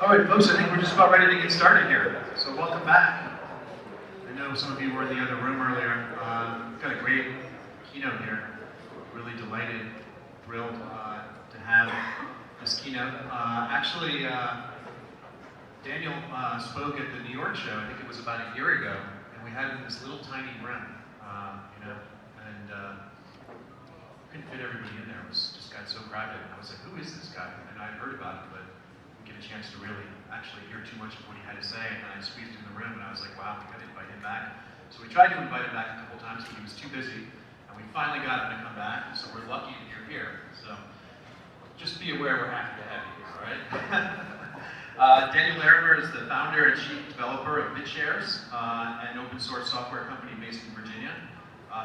All right, folks, I think we're just about ready to get started here. So welcome back. I know some of you were in the other room earlier. We've got a great keynote here. Really delighted, thrilled to have this keynote. Daniel spoke at the New York show, I think it was about a year ago, and we had it in this little tiny room, and couldn't fit everybody in there. It just got so crowded. And I was like, who is this guy? And I'd heard about him, but didn't get a chance to really actually hear too much of what he had to say. And then I squeezed in the room, and I was like, wow, we got to invite him back. So we tried to invite him back a couple times, but he was too busy. And we finally got him to come back, so we're lucky that you're here. So just be aware we're happy to have you here, all right? Daniel Larimer is the founder and chief developer of BitShares, an open source software company based in Virginia.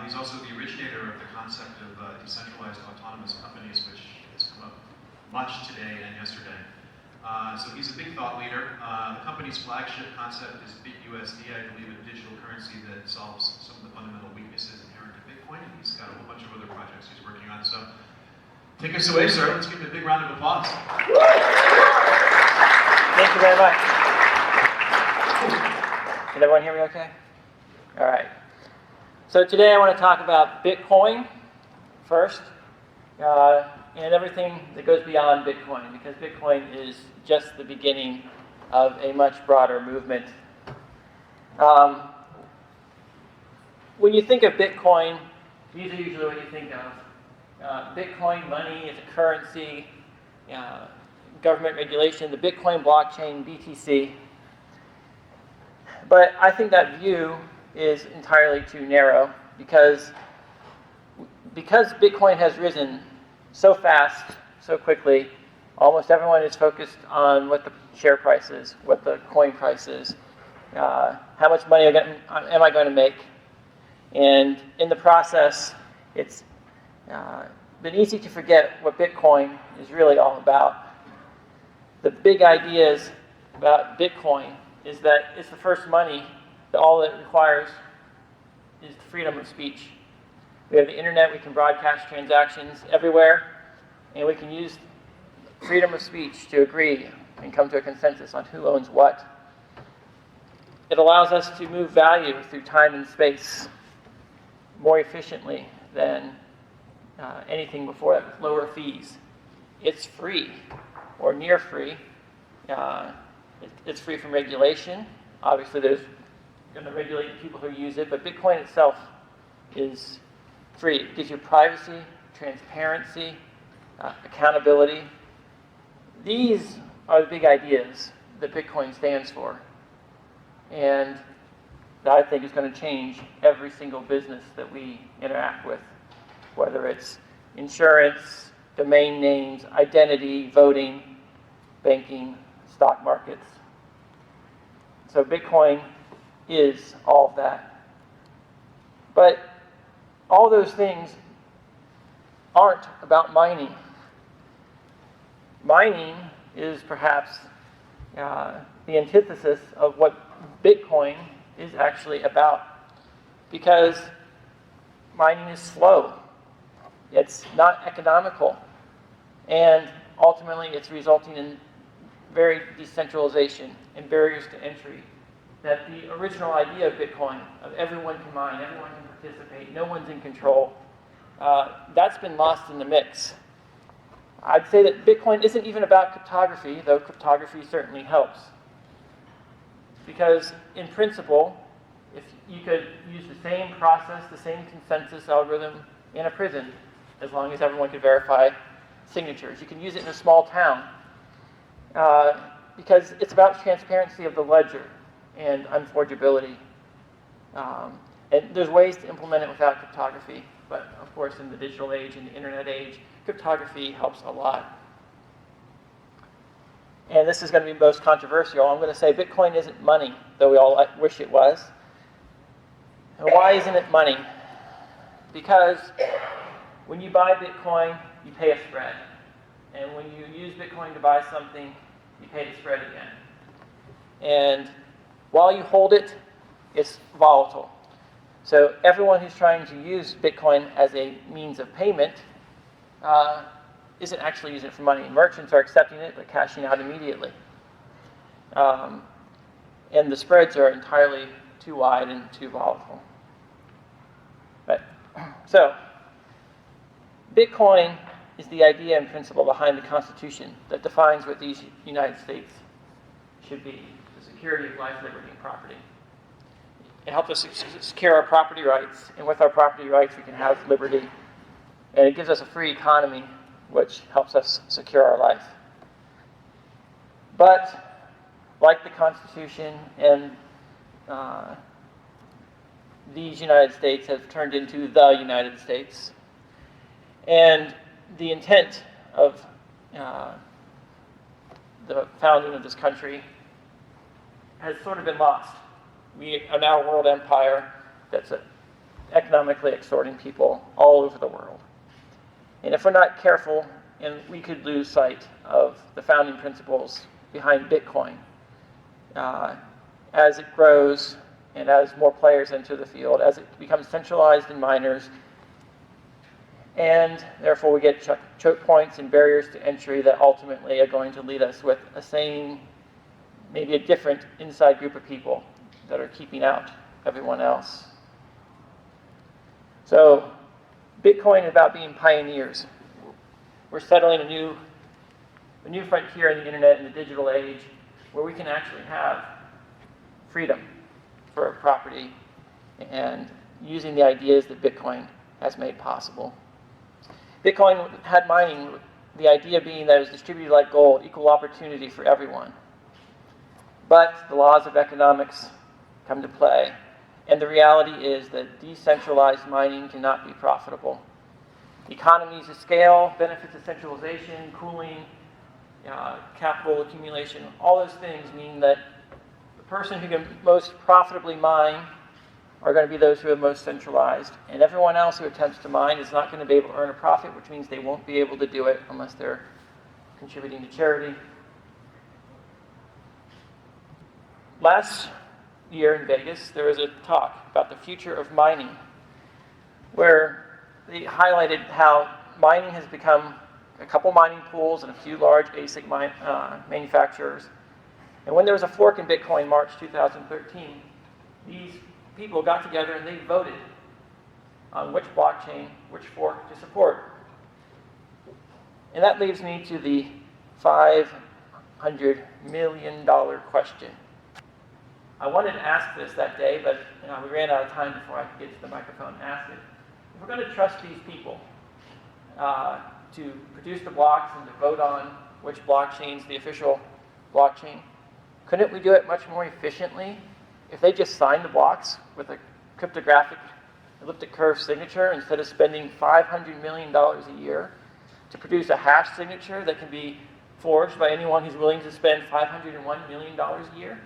He's also the originator of the concept of decentralized autonomous companies, which has come up much today and yesterday. So he's a big thought leader. The company's flagship concept is BitUSD, I believe, a digital currency that solves some of the fundamental weaknesses inherent to Bitcoin, and he's got a whole bunch of other projects he's working on. So take us away, sir. Let's give him a big round of applause. Thank you very much. Can everyone hear me okay? All right. So today I want to talk about Bitcoin first, and everything that goes beyond Bitcoin, because Bitcoin is just the beginning of a much broader movement. When you think of Bitcoin, these are usually what you think of. Bitcoin money is a currency, government regulation, the Bitcoin blockchain, BTC. But I think that view is entirely too narrow because Bitcoin has risen so fast, so quickly, almost everyone is focused on what the share price is, what the coin price is, how much money am I going to make? And in the process, it's been easy to forget what Bitcoin is really all about. The big ideas about Bitcoin is that it's the first money that all it requires is the freedom of speech. We have the internet, we can broadcast transactions everywhere, and we can use freedom of speech to agree and come to a consensus on who owns what. It allows us to move value through time and space more efficiently than anything before that with lower fees. It's free, or near free. It's free from regulation. Obviously, there's going to regulate the people who use it, but Bitcoin itself is free. It gives you privacy, transparency, accountability. These are the big ideas that Bitcoin stands for, and that I think is going to change every single business that we interact with, whether it's insurance, domain names, identity, voting, banking, stock markets. So Bitcoin is all of that. But all those things aren't about mining. Mining is perhaps the antithesis of what Bitcoin is actually about, because mining is slow. It's not economical. And ultimately, it's resulting in very decentralization and barriers to entry. That the original idea of Bitcoin, of everyone can mine, everyone can participate, no one's in control, that's been lost in the mix. I'd say that Bitcoin isn't even about cryptography, though cryptography certainly helps. Because in principle, if you could use the same process, the same consensus algorithm in a prison, as long as everyone could verify signatures. You can use it in a small town because it's about transparency of the ledger and unforgeability. And there's ways to implement it without cryptography, but of course in the digital age, in the internet age, cryptography helps a lot. And this is going to be most controversial. I'm going to say Bitcoin isn't money, though we all wish it was. And why isn't it money? Because when you buy Bitcoin, you pay a spread. And when you use Bitcoin to buy something, you pay the spread again. And while you hold it, it's volatile. So everyone who's trying to use Bitcoin as a means of payment isn't actually using it for money. Merchants are accepting it, but cashing out immediately. And the spreads are entirely too wide and too volatile. But, so, Bitcoin is the idea and principle behind the Constitution that defines what these United States should be, the security of life, liberty, and property. It helps us secure our property rights, and with our property rights we can have liberty, and it gives us a free economy, which helps us secure our life. But, like the Constitution and these United States have turned into the United States, and the intent of the founding of this country has sort of been lost. We are now a world empire that's economically extorting people all over the world. And if we're not careful, and we could lose sight of the founding principles behind Bitcoin. As it grows and as more players enter the field, as it becomes centralized in miners, and therefore we get choke points and barriers to entry that ultimately are going to lead us with a same, maybe a different inside group of people that are keeping out everyone else. So Bitcoin is about being pioneers. We're settling a new frontier in the internet and the digital age where we can actually have freedom for property and using the ideas that Bitcoin has made possible. Bitcoin had mining, the idea being that it was distributed like gold, equal opportunity for everyone. But the laws of economics come to play, and the reality is that decentralized mining cannot be profitable. Economies of scale, benefits of centralization, cooling, capital accumulation, all those things mean that the person who can most profitably mine are going to be those who are most centralized, and everyone else who attempts to mine is not going to be able to earn a profit, which means they won't be able to do it unless they're contributing to charity. Last year in Vegas, there was a talk about the future of mining, where they highlighted how mining has become a couple mining pools and a few large ASIC manufacturers. And when there was a fork in Bitcoin, March 2013, these people got together and they voted on which blockchain, which fork to support. And that leads me to the $500 million question. I wanted to ask this that day, but we ran out of time before I could get to the microphone and ask it. If we're going to trust these people to produce the blocks and to vote on which blockchain's the official blockchain, couldn't we do it much more efficiently if they just signed the blocks with a cryptographic elliptic curve signature instead of spending $500 million a year to produce a hash signature that can be forged by anyone who's willing to spend $501 million a year?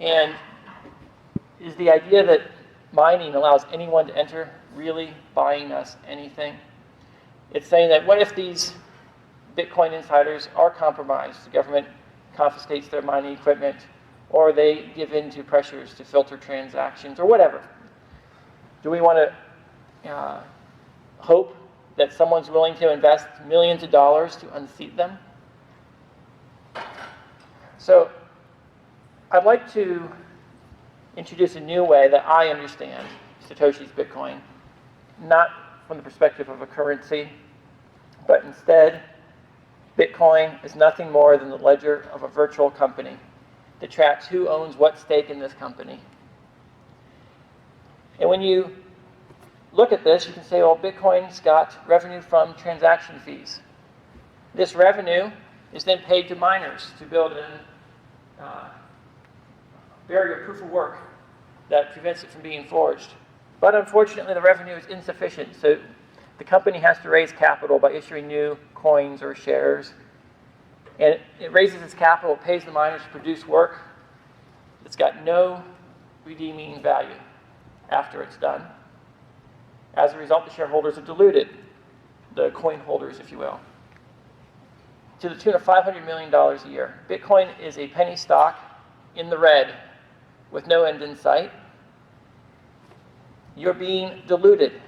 And is the idea that mining allows anyone to enter really buying us anything? It's saying that what if these Bitcoin insiders are compromised? The government confiscates their mining equipment, or they give in to pressures to filter transactions, or whatever. Do we want to hope that someone's willing to invest millions of dollars to unseat them? So I'd like to introduce a new way that I understand Satoshi's Bitcoin, not from the perspective of a currency, but instead, Bitcoin is nothing more than the ledger of a virtual company that tracks who owns what stake in this company. And when you look at this, you can say, well, Bitcoin's got revenue from transaction fees. This revenue is then paid to miners to build a barrier proof of work that prevents it from being forged. But unfortunately, the revenue is insufficient, so the company has to raise capital by issuing new coins or shares. And it raises its capital, pays the miners to produce work that's got no redeeming value after it's done. As a result, the shareholders are diluted, the coin holders, if you will, to the tune of $500 million a year. Bitcoin is a penny stock in the red with no end in sight. You're being diluted.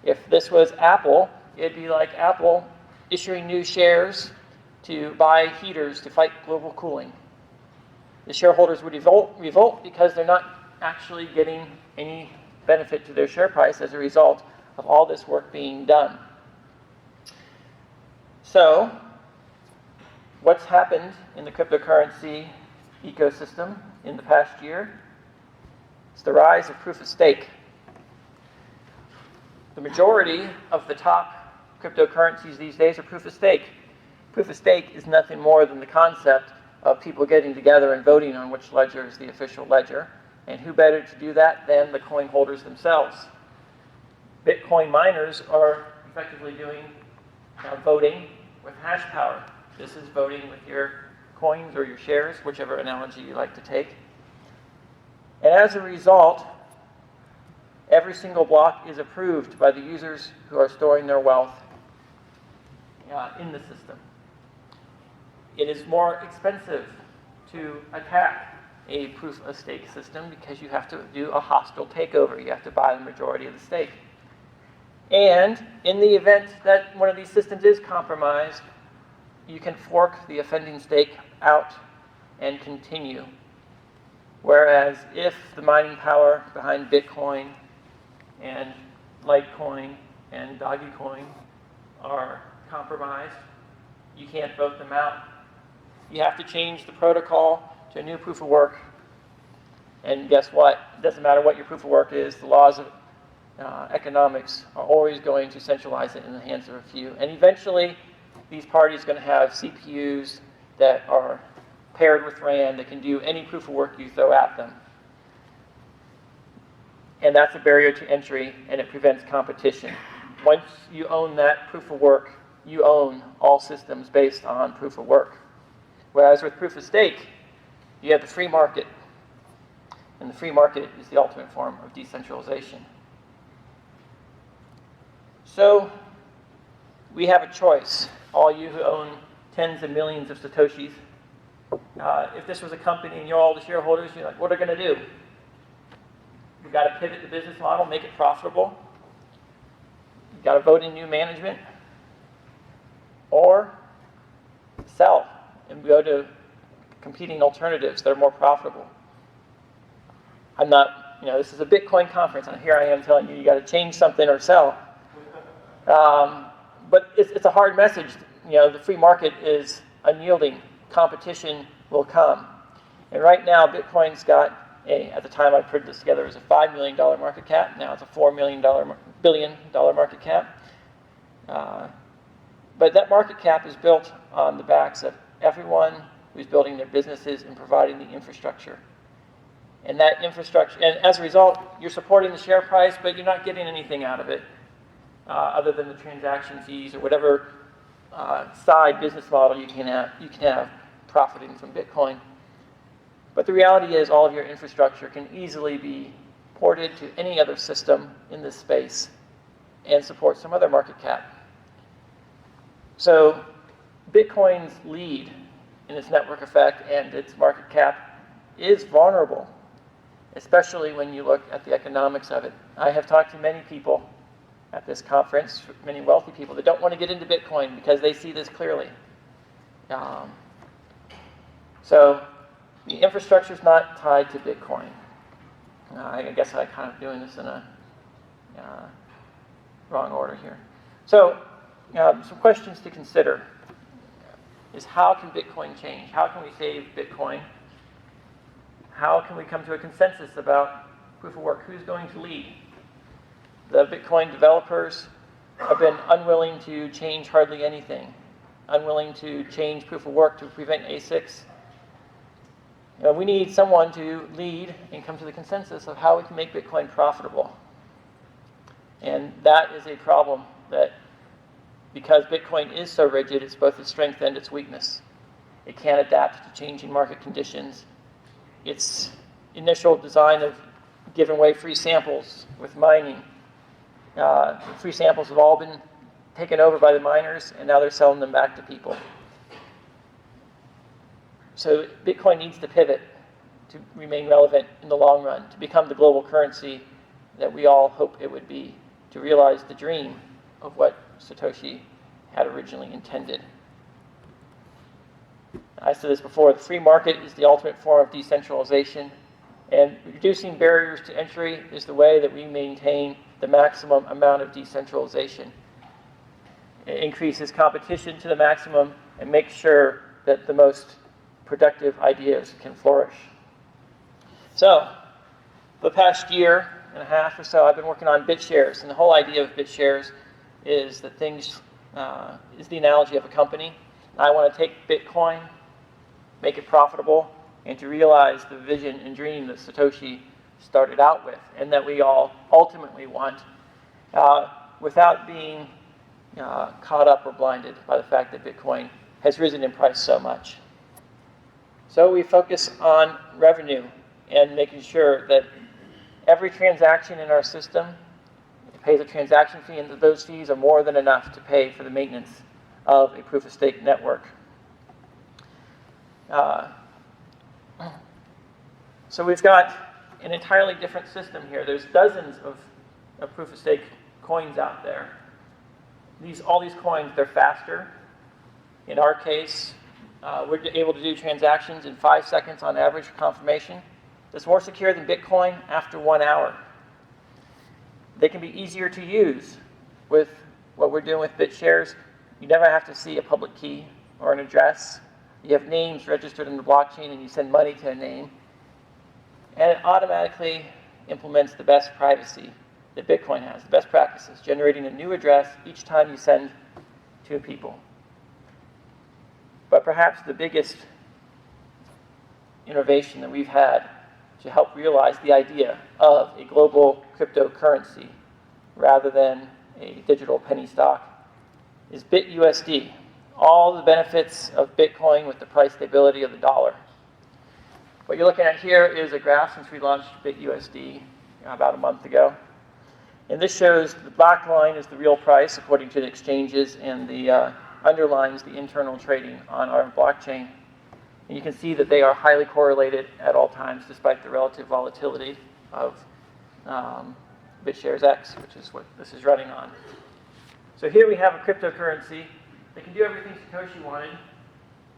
If this was Apple, it'd be like Apple issuing new shares to buy heaters to fight global cooling. The shareholders would revolt because they're not actually getting any benefit to their share price as a result of all this work being done. So, what's happened in the cryptocurrency ecosystem in the past year? It's the rise of proof of stake. The majority of the top cryptocurrencies these days are proof of stake. Proof of stake is nothing more than the concept of people getting together and voting on which ledger is the official ledger. And who better to do that than the coin holders themselves? Bitcoin miners are effectively doing voting with hash power. This is voting with your coins or your shares, whichever analogy you like to take. And as a result, every single block is approved by the users who are storing their wealth in the system. It is more expensive to attack a proof of stake system because you have to do a hostile takeover. You have to buy the majority of the stake. And in the event that one of these systems is compromised, you can fork the offending stake out and continue. Whereas if the mining power behind Bitcoin and Litecoin and Dogecoin are compromised, you can't vote them out. You have to change the protocol to a new proof of work. And guess what? It doesn't matter what your proof of work is, the laws of economics are always going to centralize it in the hands of a few. And eventually, these parties are going to have CPUs that are paired with RAM that can do any proof of work you throw at them. And that's a barrier to entry, and it prevents competition. Once you own that proof of work, you own all systems based on proof of work. Whereas with proof of stake, you have the free market. And the free market is the ultimate form of decentralization. So, we have a choice. All you who own tens of millions of Satoshis, if this was a company and you're all the shareholders, you're like, what are we going to do? We've got to pivot the business model, make it profitable. We've got to vote in new management. Or sell and go to competing alternatives that are more profitable. I'm not, this is a Bitcoin conference, and here I am telling you got to change something or sell. But it's a hard message. The free market is unyielding. Competition will come. And right now, Bitcoin's got at the time I put this together, it was a $5 million market cap. Now it's a $4 billion market cap. But that market cap is built on the backs of everyone who's building their businesses and providing the infrastructure. And that infrastructure, and as a result, you're supporting the share price, but you're not getting anything out of it other than the transaction fees or whatever side business model you can have profiting from Bitcoin. But the reality is all of your infrastructure can easily be ported to any other system in this space and support some other market cap. So Bitcoin's lead in its network effect and its market cap is vulnerable, especially when you look at the economics of it. I have talked to many people at this conference, many wealthy people that don't want to get into Bitcoin because they see this clearly. So the infrastructure is not tied to Bitcoin. I guess I'm kind of doing this in a wrong order here. So some questions to consider is how can Bitcoin change? How can we save Bitcoin? How can we come to a consensus about proof of work? Who's going to lead? The Bitcoin developers have been unwilling to change hardly anything, unwilling to change proof of work to prevent ASICs. We need someone to lead and come to the consensus of how we can make Bitcoin profitable. And that is a problem that, because Bitcoin is so rigid, it's both its strength and its weakness. It can't adapt to changing market conditions. Its initial design of giving away free samples with mining, free samples have all been taken over by the miners, and now they're selling them back to people. So Bitcoin needs to pivot to remain relevant in the long run, to become the global currency that we all hope it would be, to realize the dream of what Satoshi had originally intended. I said this before, the free market is the ultimate form of decentralization, and reducing barriers to entry is the way that we maintain the maximum amount of decentralization. It increases competition to the maximum and makes sure that the most productive ideas can flourish. So, for the past year and a half or so, I've been working on BitShares, and the whole idea of BitShares is that things is the analogy of a company. I want to take Bitcoin, make it profitable, and to realize the vision and dream that Satoshi started out with, and that we all ultimately want, without being caught up or blinded by the fact that Bitcoin has risen in price so much. So we focus on revenue and making sure that every transaction in our system pays a transaction fee, and that those fees are more than enough to pay for the maintenance of a proof-of-stake network. So we've got an entirely different system here. There's dozens of proof-of-stake coins out there. All these coins, they're faster. In our case, we're able to do transactions in 5 seconds on average for confirmation. That's more secure than Bitcoin after 1 hour. They can be easier to use with what we're doing with BitShares. You never have to see a public key or an address. You have names registered in the blockchain, and you send money to a name. And it automatically implements the best privacy that Bitcoin has, the best practices, generating a new address each time you send to people. But perhaps the biggest innovation that we've had to help realize the idea of a global cryptocurrency rather than a digital penny stock is BitUSD. All the benefits of Bitcoin with the price stability of the dollar. What you're looking at here is a graph since we launched BitUSD about a month ago. And this shows the black line is the real price according to the exchanges, and the underlines the internal trading on our blockchain. And you can see that they are highly correlated at all times despite the relative volatility of BitShares X, which is what this is running on. So here we have a cryptocurrency that can do everything Satoshi wanted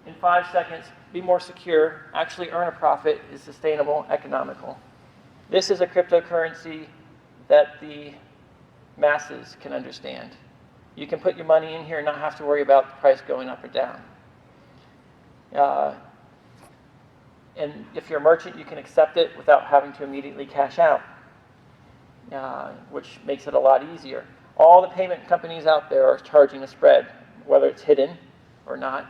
in 5 seconds, be more secure, actually earn a profit, is sustainable, economical. This is a cryptocurrency that the masses can understand. You can put your money in here and not have to worry about the price going up or down. And if you're a merchant, you can accept it without having to immediately cash out, which makes it a lot easier. All the payment companies out there are charging a spread, whether it's hidden or not.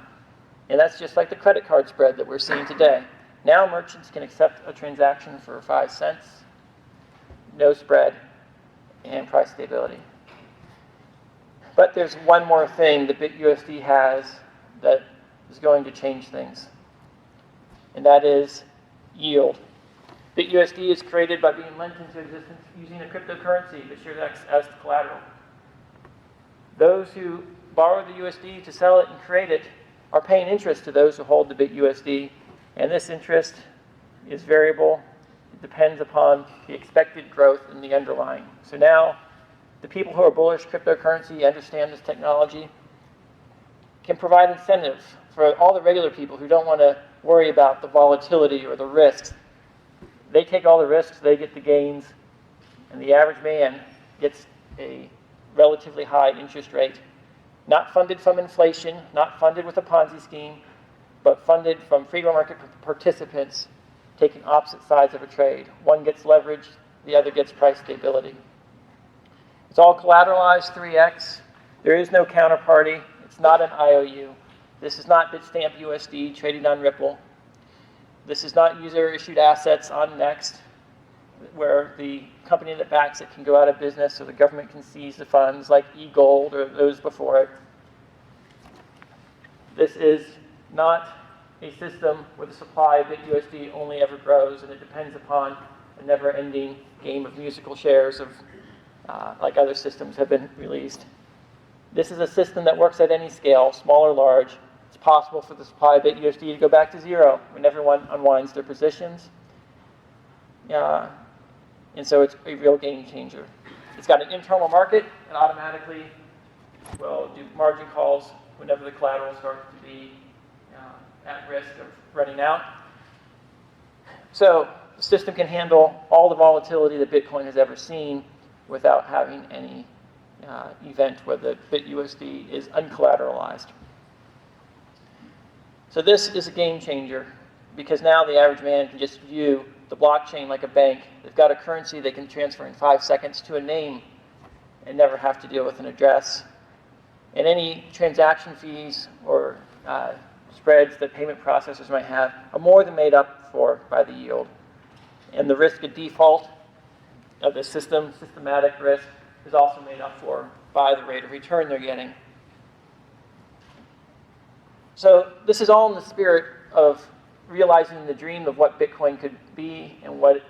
And that's just like the credit card spread that we're seeing today. Now merchants can accept a transaction for 5 cents, no spread, and price stability. But there's one more thing that BitUSD has that is going to change things, and that is yield. BitUSD is created by being lent into existence using a cryptocurrency, BitShares X, as the collateral. Those who borrow the USD to sell it and create it are paying interest to those who hold the BitUSD, and this interest is variable. It depends upon the expected growth in the underlying. So now, the people who are bullish cryptocurrency, understand this technology, can provide incentive for all the regular people who don't want to worry about the volatility or the risks. They take all the risks, they get the gains, and the average man gets a relatively high interest rate. Not funded from inflation, not funded with a Ponzi scheme, but funded from free market participants taking opposite sides of a trade. One gets leverage, the other gets price stability. It's all collateralized 3x. There is no counterparty. It's not an IOU. This is not Bitstamp USD trading on Ripple. This is not user-issued assets on Next, where the company that backs it can go out of business or the government can seize the funds like eGold or those before it. This is not a system where the supply of BitUSD only ever grows, and it depends upon a never-ending game of musical shares of like other systems have been released. This is a system that works at any scale, small or large. It's possible for the supply of BitUSD to go back to zero when everyone unwinds their positions. And so it's a real game changer. It's got an internal market. It automatically will do margin calls whenever the collateral starts to be at risk of running out. So the system can handle all the volatility that Bitcoin has ever seen without having any event where the BitUSD is uncollateralized. So this is a game changer because now the average man can just view the blockchain like a bank. They've got a currency they can transfer in 5 seconds to a name and never have to deal with an address. And any transaction fees or spreads that payment processors might have are more than made up for by the yield. And the risk of default of the system, systematic risk, is also made up for by the rate of return they're getting. So this is all in the spirit of realizing the dream of what Bitcoin could be and what it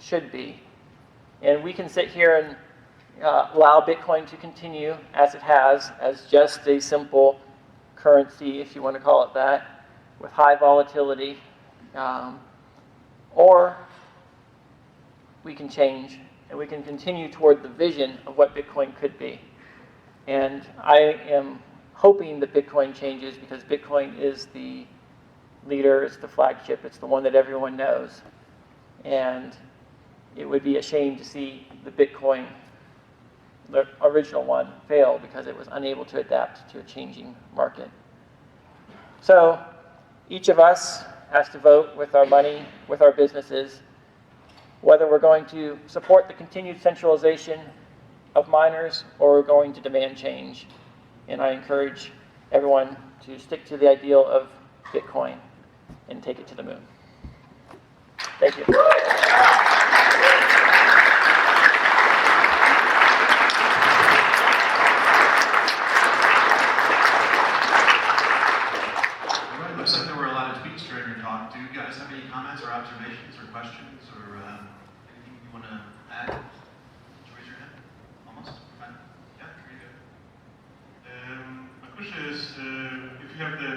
should be. And we can sit here and allow Bitcoin to continue as it has, as just a simple currency, if you want to call it that, with high volatility. Or we can change, and we can continue toward the vision of what Bitcoin could be. And I am hoping that Bitcoin changes because Bitcoin is the leader, it's the flagship, it's the one that everyone knows. And it would be a shame to see the Bitcoin, the original one, fail because it was unable to adapt to a changing market. So each of us has to vote with our money, with our businesses, whether we're going to support the continued centralization of miners or we're going to demand change. And I encourage everyone to stick to the ideal of Bitcoin and take it to the moon. Thank you. Looks like there were a lot of tweets during your talk. Do you guys have any comments or observations or questions or anything you want to add? Just raise your hand. Almost. Fine. Yeah, very good. My question is, if you have the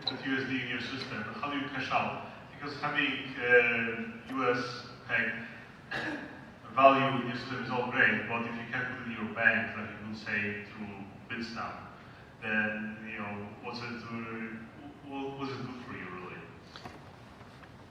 BitUSD in your system, how do you cash out? Because having US peg value in your system is all great, but if you can't put it in your bank, like you would say through Bitstamp, then what's it good for you really?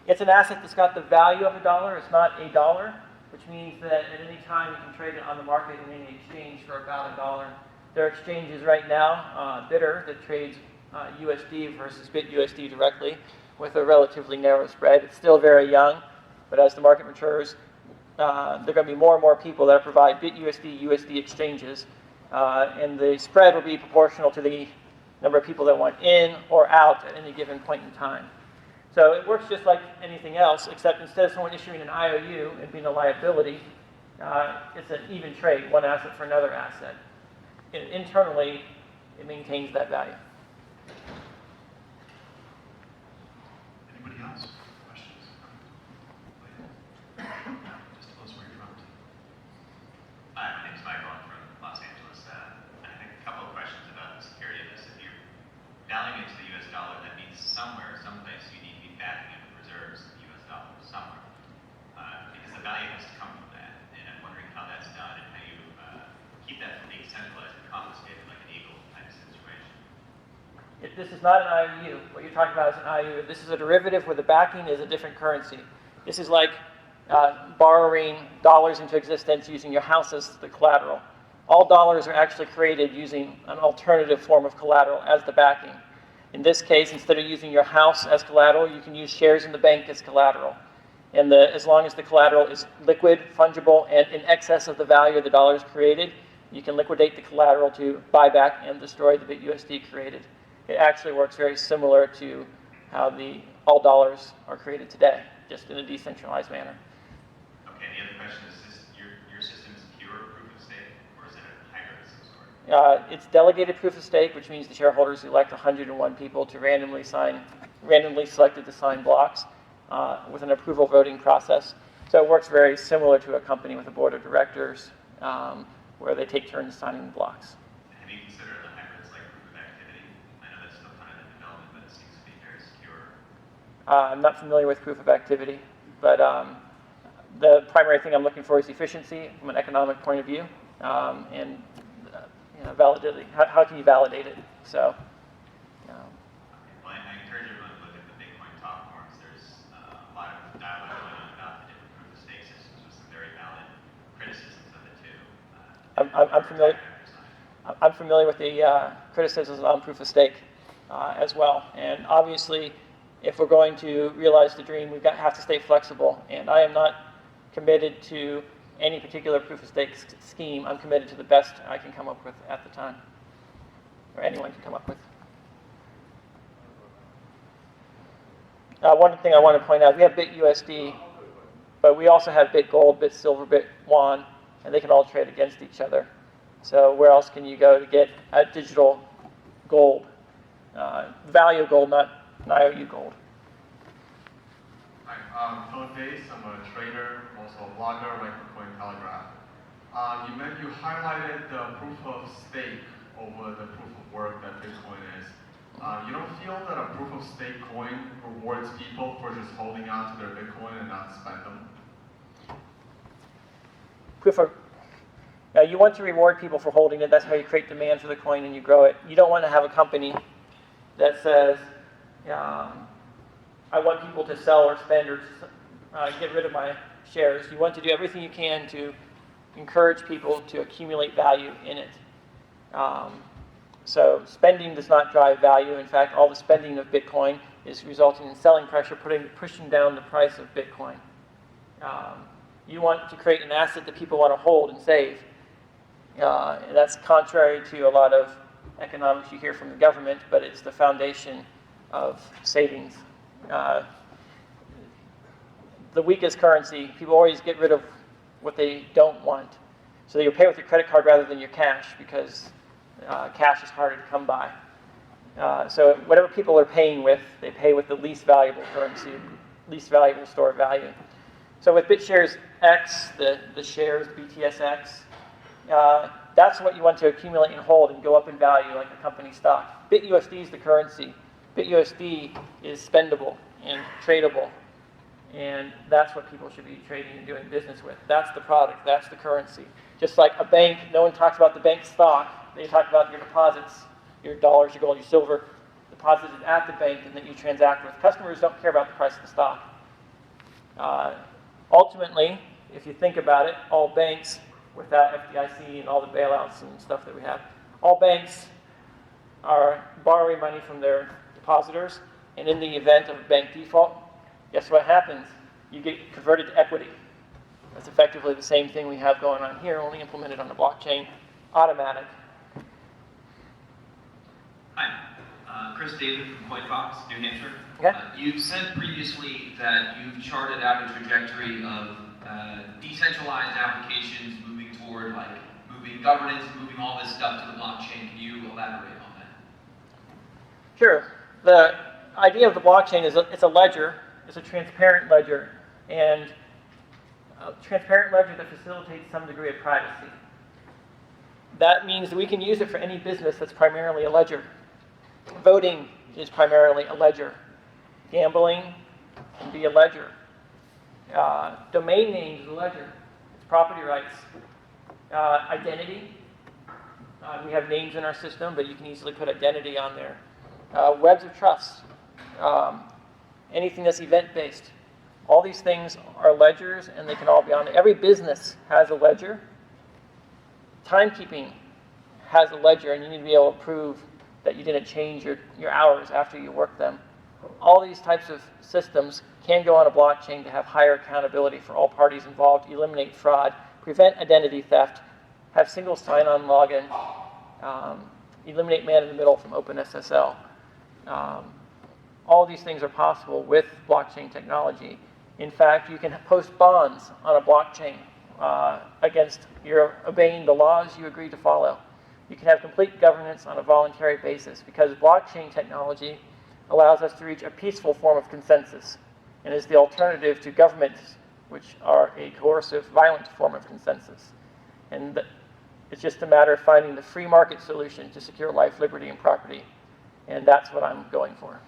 It's an asset that's got the value of $1. It's not $1, which means that at any time you can trade it on the market in any exchange for about $1. There are exchanges right now, Bitter, that trades USD versus BitUSD directly with a relatively narrow spread. It's still very young, but as the market matures, there are going to be more and more people that provide BitUSD, USD exchanges, and the spread will be proportional to the number of people that want in or out at any given point in time. So it works just like anything else, except instead of someone issuing an IOU and being a liability, it's an even trade, one asset for another asset. Internally, it maintains that value. Anybody else? Questions? Just tell us where you're from. Hi, my name is Michael. I'm from Los Angeles. I think a couple of questions about the security of this. If you're valuing it to the US dollar, that means somewhere, someplace, you need to be backing up with reserves of US dollars somewhere. Because the value has to come from that. And I'm wondering how that's done and how you keep that from being centralized and confiscated like an eagle type situation. This is not an IOU. What you're talking about is an IOU. This is a derivative where the backing is a different currency. This is like borrowing dollars into existence using your house as the collateral. All dollars are actually created using an alternative form of collateral as the backing. In this case, instead of using your house as collateral, you can use shares in the bank as collateral. And as long as the collateral is liquid, fungible, and in excess of the value of the dollars created, you can liquidate the collateral to buy back and destroy the BitUSD created. It actually works very similar to how all dollars are created today, just in a decentralized manner. Okay, the other question is your system is pure proof of stake, or is it a hybrid of some sort? It's delegated proof of stake, which means the shareholders elect 101 people to randomly selected to sign blocks with an approval voting process. So it works very similar to a company with a board of directors where they take turns signing the blocks. Have you considered the hybrids like proof of activity? I know that's still kind of in development, but it seems to be very secure. I'm not familiar with proof of activity, but the primary thing I'm looking for is efficiency from an economic point of view, and validity. How can you validate it? So. Well, I encourage I'm familiar with the criticisms on proof of stake as well. And obviously, if we're going to realize the dream, have to stay flexible. And I am not committed to any particular proof of stake scheme. I'm committed to the best I can come up with at the time, or anyone can come up with. One thing I want to point out, we have BitUSD, but we also have BitGold, BitSilver, BitWon, and they can all trade against each other. So where else can you go to get a digital gold? Value gold, not IOU gold. Hi, I'm Philip Bates. I'm a trader, also a blogger, write for Cointelegraph. You highlighted the proof of stake over the proof of work that Bitcoin is. You don't feel that a proof of stake coin rewards people for just holding on to their Bitcoin and not spend them? You want to reward people for holding it. That's how you create demand for the coin and you grow it. You don't want to have a company that says, I want people to sell or spend or get rid of my shares. You want to do everything you can to encourage people to accumulate value in it. So spending does not drive value. In fact, all the spending of Bitcoin is resulting in selling pressure, pushing down the price of Bitcoin. You want to create an asset that people want to hold and save. And that's contrary to a lot of economics you hear from the government, but it's the foundation of savings. The weakest currency, people always get rid of what they don't want. So you'll pay with your credit card rather than your cash because cash is harder to come by. So whatever people are paying with, they pay with the least valuable currency, least valuable store of value. So with BitShares X, the shares, BTSX, that's what you want to accumulate and hold and go up in value like a company stock. BitUSD is the currency. BitUSD is spendable and tradable. And that's what people should be trading and doing business with. That's the product. That's the currency. Just like a bank, no one talks about the bank stock. They talk about your deposits, your dollars, your gold, your silver, deposited at the bank and that you transact with. Customers don't care about the price of the stock. Ultimately, if you think about it, all banks, without FDIC and all the bailouts and stuff that we have, all banks are borrowing money from their depositors, and in the event of a bank default, guess what happens? You get converted to equity. That's effectively the same thing we have going on here, only implemented on the blockchain, automatic. Hi, Chris David from CoinFox, New Hampshire. Okay. You've said previously that you've charted out a trajectory of decentralized applications moving toward moving governance, moving all this stuff to the blockchain. Can you elaborate on that? Sure. The idea of the blockchain is it's a ledger. It's a transparent ledger, and a transparent ledger that facilitates some degree of privacy. That means that we can use it for any business that's primarily a ledger. Voting is primarily a ledger. Gambling can be a ledger. Domain names is a ledger. It's property rights. Identity. We have names in our system, but you can easily put identity on there. Webs of trust. Anything that's event-based. All these things are ledgers, and they can all be on there. Every business has a ledger. Timekeeping has a ledger, and you need to be able to prove that you didn't change your hours after you worked them. All these types of systems can go on a blockchain to have higher accountability for all parties involved, eliminate fraud, prevent identity theft, have single sign-on login, eliminate man-in-the-middle from OpenSSL. All these things are possible with blockchain technology. In fact, you can post bonds on a blockchain against you're obeying the laws you agreed to follow. You can have complete governance on a voluntary basis because blockchain technology allows us to reach a peaceful form of consensus and is the alternative to governments, which are a coercive, violent form of consensus. And it's just a matter of finding the free market solution to secure life, liberty, and property. And that's what I'm going for.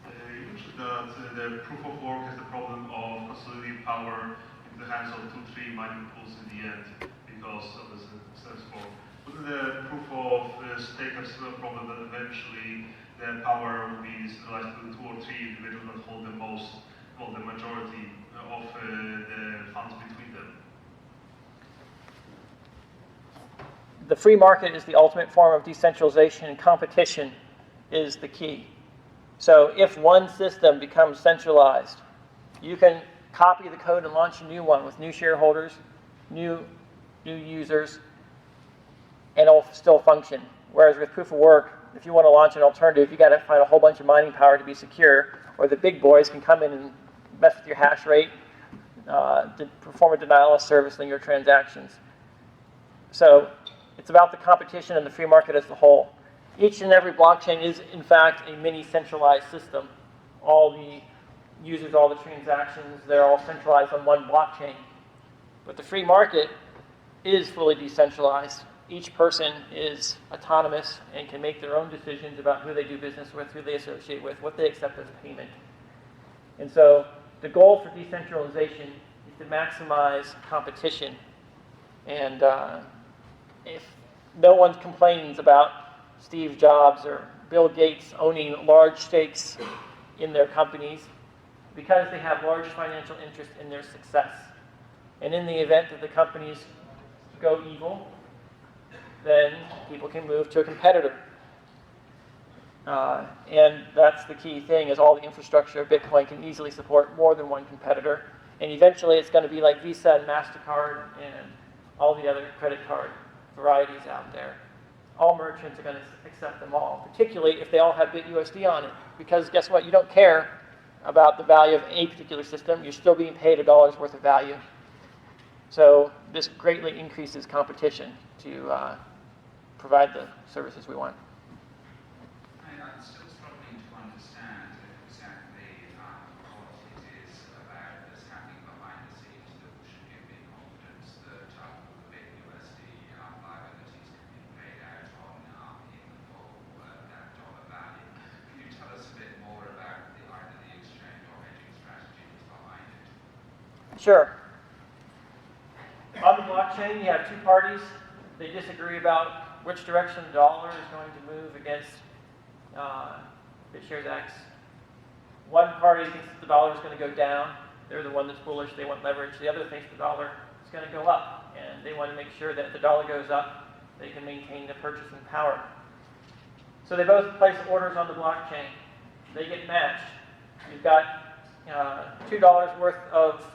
You mentioned that the proof of work has the problem of consolidating power in the hands of 2-3 mining pools in the end because of the sense fork. Wouldn't the proof of stake have still a problem that eventually the power will be decentralized to 2 or 3 individuals that hold the majority of the funds between them? the free market is the ultimate form of decentralization, and competition is the key. So if one system becomes centralized, you can copy the code and launch a new one with new shareholders, new users, and it'll still function. Whereas with proof of work, if you want to launch an alternative, you got to find a whole bunch of mining power to be secure, or the big boys can come in and mess with your hash rate, to perform a denial of service in your transactions. So it's about the competition and the free market as a whole. Each and every blockchain is, in fact, a mini centralized system. All the users, all the transactions, they're all centralized on one blockchain. But the free market is fully decentralized. Each person is autonomous and can make their own decisions about who they do business with, who they associate with, what they accept as payment. And so the goal for decentralization is to maximize competition. And if no one complains about Steve Jobs or Bill Gates owning large stakes in their companies, because they have large financial interest in their success. And in the event that the companies go evil, then people can move to a competitor. And that's the key thing, is all the infrastructure of Bitcoin can easily support more than one competitor. And eventually it's going to be like Visa and MasterCard and all the other credit card varieties out there. All merchants are going to accept them all, particularly if they all have BitUSD on it. Because guess what? You don't care about the value of a particular system. You're still being paid $1 worth of value. So this greatly increases competition to provide the services we want. I'm still struggling to understand exactly what it is about that's happening behind the scenes that should give me confidence that the BitUSD liabilities can be paid out on in full that dollar value. Can you tell us a bit more about either the exchange or hedging strategies behind it? Sure. On the blockchain, you have two parties. They disagree about which direction the dollar is going to move against BitShares X. One party thinks that the dollar is going to go down. They're the one that's bullish. They want leverage. The other thinks the dollar is going to go up. And they want to make sure that if the dollar goes up, they can maintain the purchasing power. So they both place orders on the blockchain. They get matched. You've got $2 worth of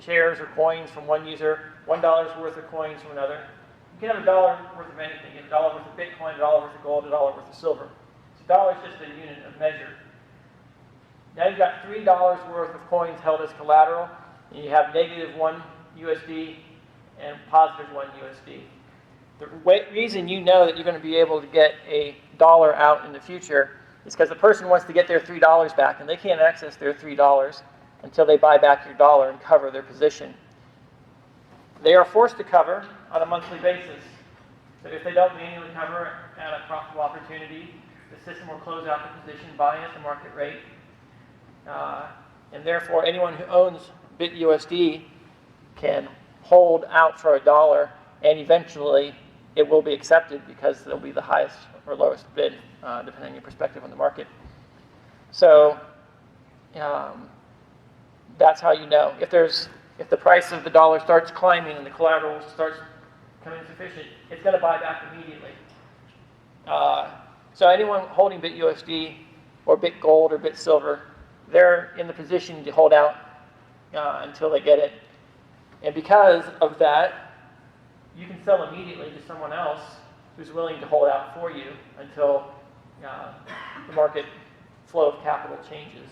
shares or coins from one user, $1 worth of coins from another. You can have $1 worth of anything. You have $1 worth of Bitcoin, $1 worth of gold, $1 worth of silver. So $1 is just a unit of measure. Now you've got $3 worth of coins held as collateral, and you have -1 USD and +1 USD. The reason you know that you're going to be able to get a dollar out in the future is because the person wants to get their $3 back, and they can't access their $3 until they buy back your dollar and cover their position. They are forced to cover on a monthly basis. So if they don't manually cover at a profitable opportunity, the system will close out the position, buying at the market rate. And therefore, anyone who owns BitUSD can hold out for $1, and eventually it will be accepted because it'll be the highest or lowest bid, depending on your perspective on the market. So that's how you know. If the price of the dollar starts climbing and the collateral starts becoming sufficient, it's going to buy back immediately. So anyone holding BitUSD or BitGold or BitSilver, they're in the position to hold out until they get it. And because of that, you can sell immediately to someone else who's willing to hold out for you until the market flow of capital changes.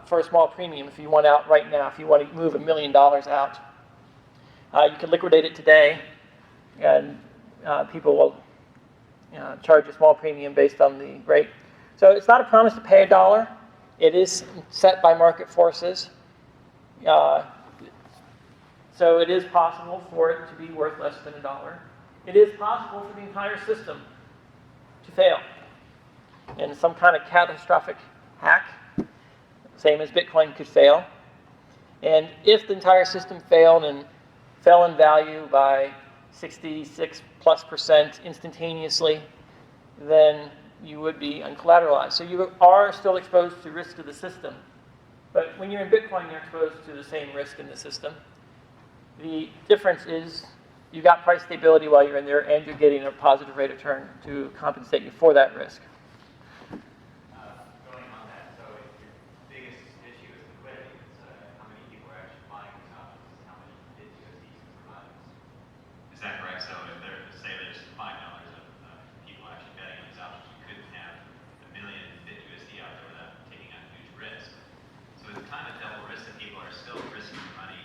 For a small premium, if you want out right now, if you want to move $1 million out, you can liquidate it today, and people will charge a small premium based on the rate. So it's not a promise to pay $1. It is set by market forces. So it is possible for it to be worth less than $1. It is possible for the entire system to fail in some kind of catastrophic hack, same as Bitcoin could fail. And if the entire system failed and fell in value by 66+% instantaneously, then you would be uncollateralized. So you are still exposed to risk to the system. But when you're in Bitcoin, you're exposed to the same risk in the system. The difference is you got price stability while you're in there, and you're getting a positive rate of return to compensate you for that risk. Going on that, so if your biggest issue is liquidity, it's how many people are actually buying these options, how many BitUSDs can provide this. Is that correct? So if there, say there's $5 of people actually betting on these options, you couldn't have 1 million BitUSD out there without taking on huge risk. So it's kind of double risk that people are still risking money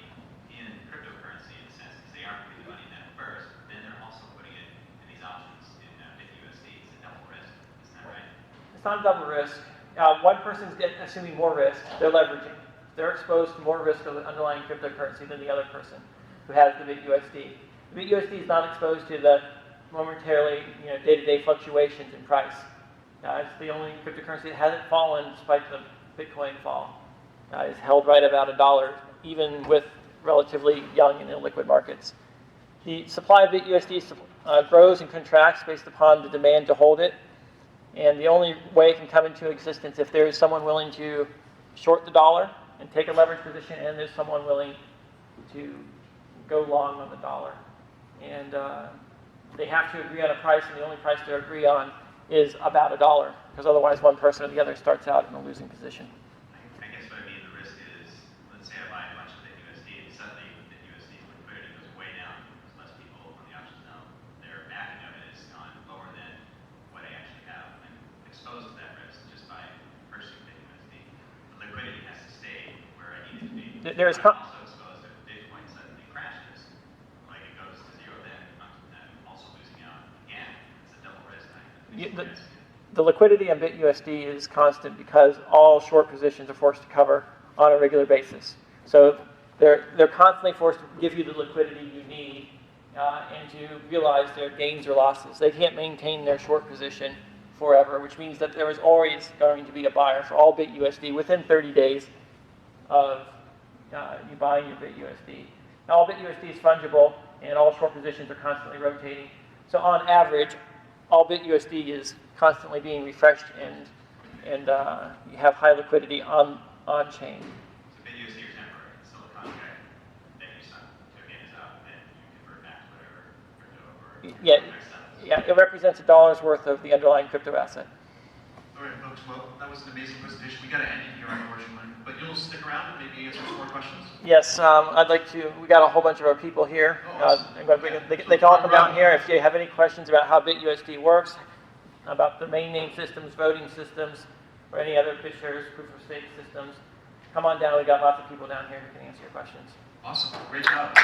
in cryptocurrency in a sense, because they aren't putting the money in that first, then they're also putting it in these options in BitUSD. It's a double risk. Isn't that right? It's not double risk. One person's assuming more risk. They're leveraging. They're exposed to more risk of the underlying cryptocurrency than the other person who has the BitUSD. The BitUSD is not exposed to the momentarily, day-to-day fluctuations in price. It's the only cryptocurrency that hasn't fallen despite the Bitcoin fall. It's held right about $1, even with relatively young and illiquid markets. The supply of BitUSD grows and contracts based upon the demand to hold it. And the only way it can come into existence if there is someone willing to short the dollar and take a leverage position, and there's someone willing to go long on the dollar. And they have to agree on a price, and the only price they agree on is about $1, because otherwise one person or the other starts out in a losing position. I guess what I mean, the risk is, let's say I buy a bunch of BitUSD, and suddenly BitUSD's liquidity goes way down because less people on the options know. Their backing of it is gone lower than what I actually have. I'm exposed to that risk just by purchasing BitUSD. The liquidity has to stay where I need it to be. There is I'm also exposed if Bitcoin suddenly crashes, like it goes to zero, then I'm also losing out again. It's a double risk. The liquidity on BitUSD is constant because all short positions are forced to cover on a regular basis. So they're constantly forced to give you the liquidity you need and to realize their gains or losses. They can't maintain their short position forever, which means that there is always going to be a buyer for all BitUSD within 30 days of you buying your BitUSD. Now, all BitUSD is fungible, and all short positions are constantly rotating. So on average, all BitUSD is constantly being refreshed, and you have high liquidity on chain. So BitUSD is temporary. It's still a contract that you sign. Token is out, and you convert back to whatever crypto or Yeah, it represents $1 worth of the underlying crypto asset. All right, folks, well, that was an amazing presentation. We got to end it here, unfortunately. But you'll stick around and maybe answer some more questions? Yes, I'd like to. We got a whole bunch of our people here. I'm going to bring they can all come down here. If you have any questions about how BitUSD works, about the main name systems, voting systems, or any other BitShares proof of stake systems, come on down. We got lots of people down here who can answer your questions. Awesome. Great job.